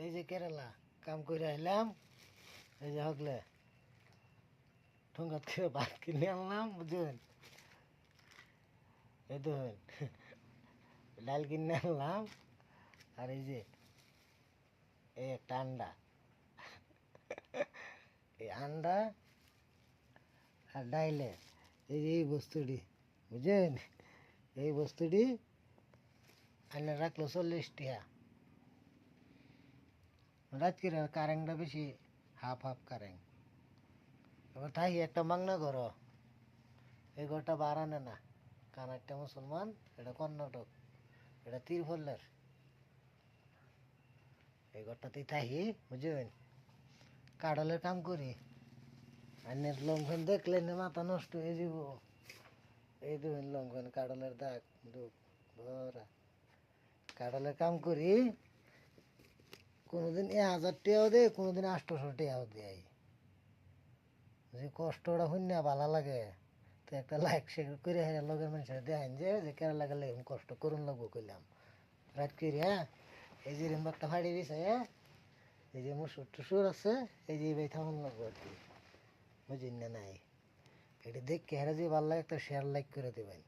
এই যে কেরালা কাম করে আইলাম, এই যে হকলে ঠোঙ্গাত করে ভাত কিনে আনলাম, বুঝলেন? এই দেখুন ডাল কিনে আনলাম, আর এই যে এই একটা আন্ডা, এই আন্ডা আর ডাইলে এই যে এই বস্তুটি, বুঝলেন? এই বস্তুটি আইনে রাখলো 40 টিয়া। রাজকিরা কারেংটা বেশি, হাফ হাফ কারেং। এবার তাই একটা মাংনা ঘর, এই ঘরটা বাড়ানে না, কারণ একটা মুসলমান, এটা কর্ণাটক, এটা তিরফল্লের। এই ঘরটাতেই থাকি, বুঝলেন? কাডলের কাম করি, আইনের লঙ্ঘন দেখলেন মাথা নষ্ট হয়ে যাব। এই দেখুন লঙ্ঘন, কাডলের দাগ দুঃখ ভরা। কাডলের কাম করি, কোনোদিন 1000 টাকাও দেয়, কোনোদিন 800 টাকাও দেয়। যে কষ্টটা শূন্য ভালো লাগে, তো একটা লাইক শেয়ার করে লগের মানুষের দেখেন যে কেরালা গেলে এরকম কষ্ট করুন লাগবো কইলাম। রাত করি, হ্যাঁ, এই যে এরকম একটা ফাড়ি দিছে, এই যে মুসুর টুসুর আছে, এই যে ভাই থামন লাগবো আর কি, বুঝিন না নাই? এটা দেখে হেরা যে ভালো লাগে একটা শেয়ার লাইক করে দেবেন।